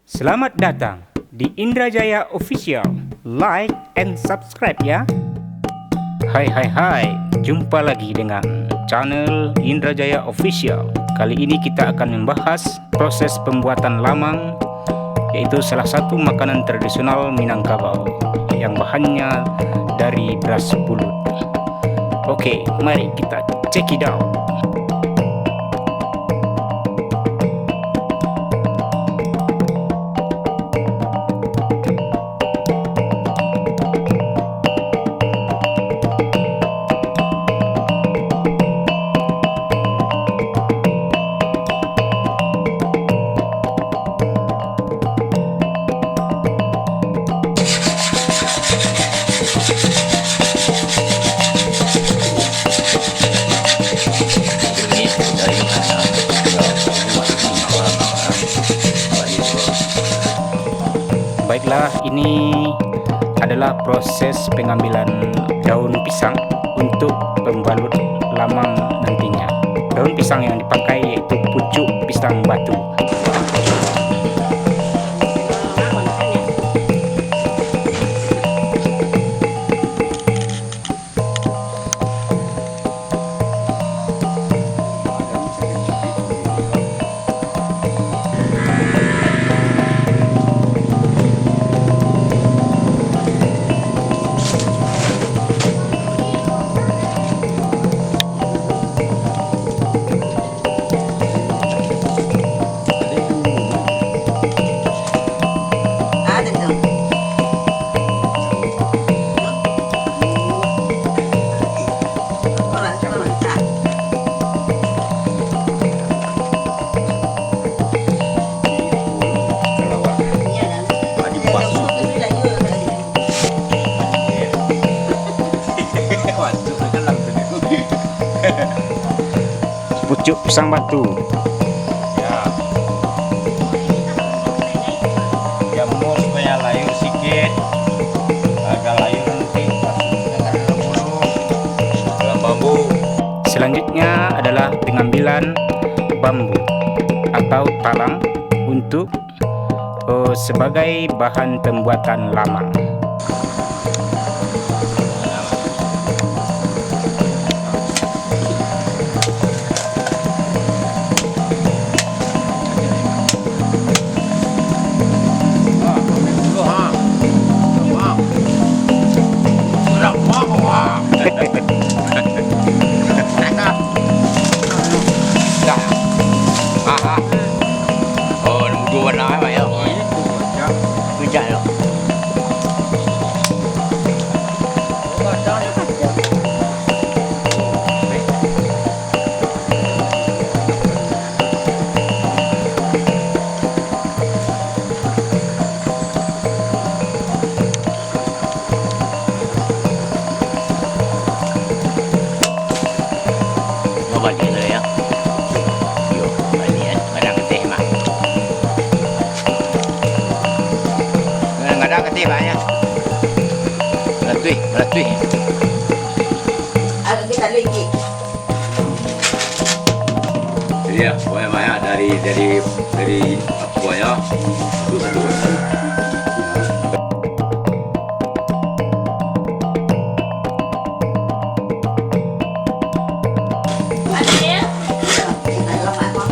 Selamat datang di Indrajaya Official. Like and subscribe ya. Hai, jumpa lagi dengan channel Indrajaya Official. Kali ini kita akan membahas proses pembuatan lamang, yaitu salah satu makanan tradisional Minangkabau yang bahannya dari beras pulut. Oke, mari kita check it out. Baiklah, ini adalah proses pengambilan daun pisang untuk pembalut lamang nantinya. Daun pisang yang dipakai yaitu pucuk pisang batu. Pucuk pisang batu Ya, jamur supaya layu sedikit, agak layu nanti dalam bambu. Selanjutnya adalah pengambilan bambu atau talang untuk sebagai bahan pembuatan lamang. Oh, nunggu warna apa ya? Hujan loh. Mau balik dulu ya. Yuk, balik kadang ketih mak. Kadang ketih maknya. Melatui. Ada kita lagi. Iya, pokoknya banyak dari apa ya? Dulu. Ada ya? Kita lepas kok.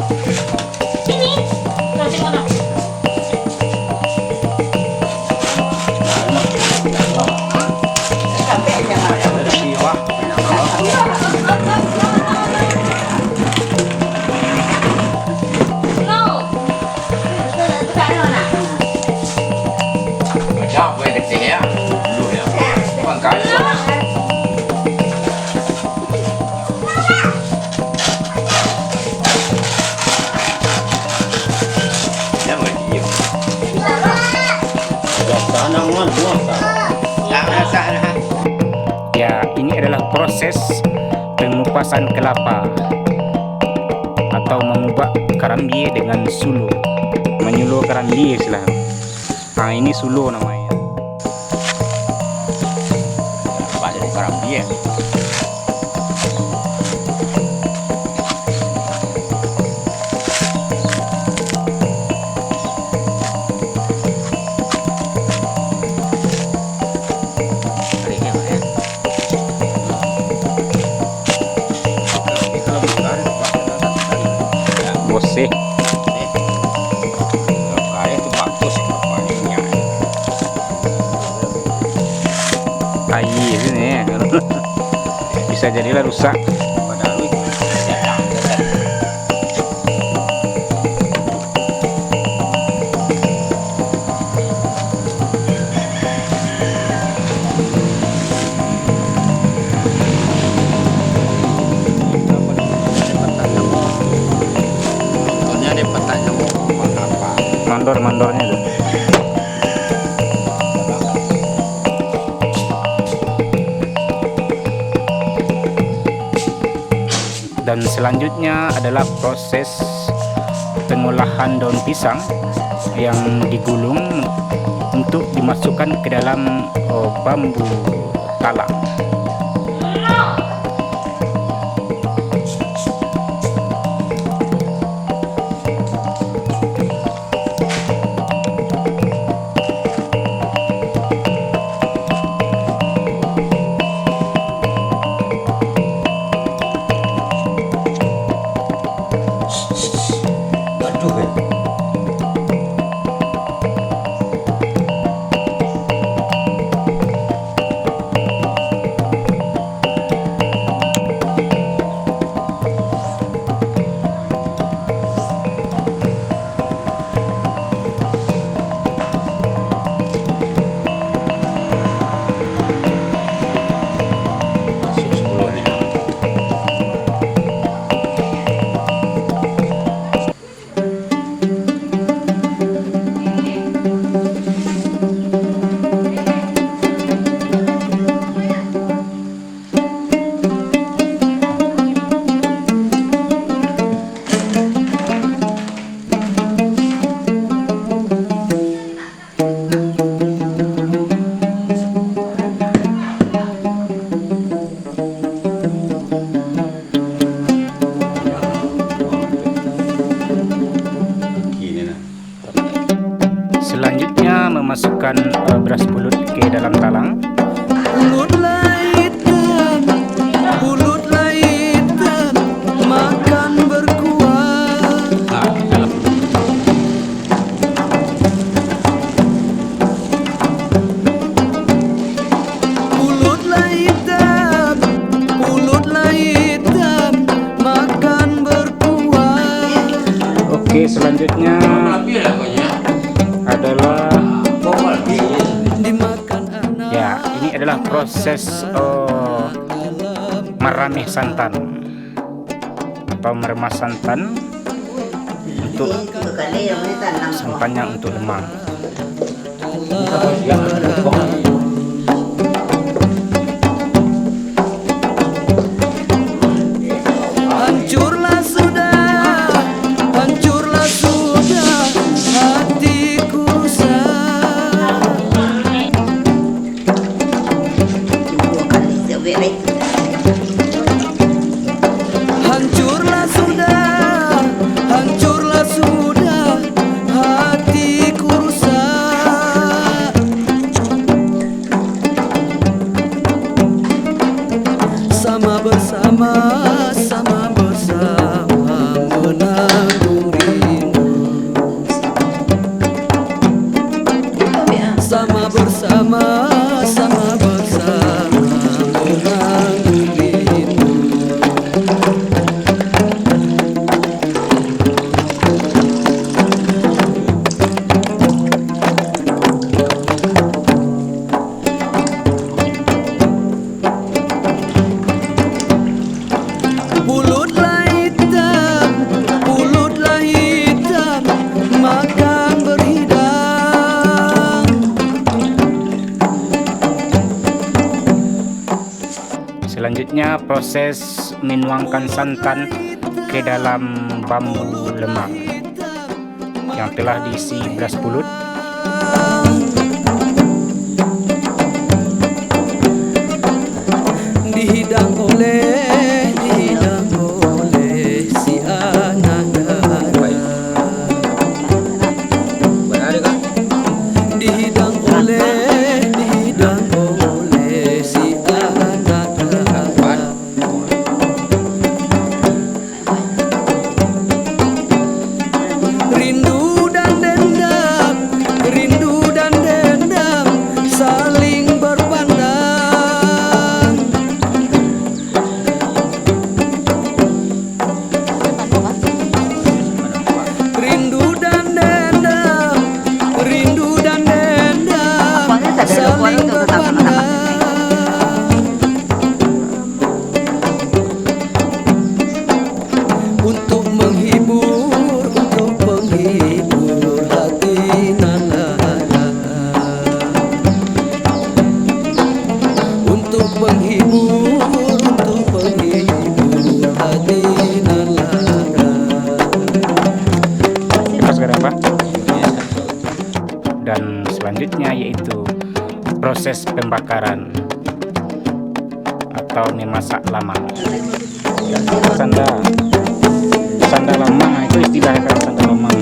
Sini. Nanti mana? Sampai aja Mak. No. Itu kan mana? Macam gue ketih ya. Dulu ya. Pangkat. Ya mau diem. Ya, ini adalah proses pengupasan kelapa atau mengubah karambie dengan sulu. Menyuluh karambie istilah. Nah, ini sulu namanya. Pak dari Karambia. Bisa jadilah rusak. Jarang dekat. Contohnya ada petak nyamuk apa? Mandor-mandornya tuh. Dan selanjutnya adalah proses pengolahan daun pisang yang digulung untuk dimasukkan ke dalam bambu talang. Selanjutnya memasukkan beras pulut ke dalam talang. Pulutlah hitam, makan berkuah. Pulutlah hitam, makan berkuah. Oke, selanjutnya adalah Dimakan anak. ya, ini adalah proses meramih santan atau meremas santan untuk santannya untuk lemang. Hancurlah sudah hatiku rusak. Hancurlah sudah hatiku rusak. Sama bersama menanggung rindu. Sama bersama menanggung rindu. Pulutlah hitam, makan berhidang. Selanjutnya proses menuangkan santan ke dalam bambu lemang yang telah diisi beras pulut. Dihidang oleh si anak dara. Dihidang oleh si anak dara. Rindu dan dendam selanjutnya yaitu proses pembakaran atau memasak lamang. Sanda lamang itu istilahnya kan, sanda lamang.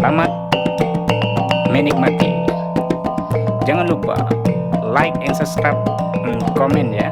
Selamat menikmati. Jangan lupa like and subscribe, komen ya.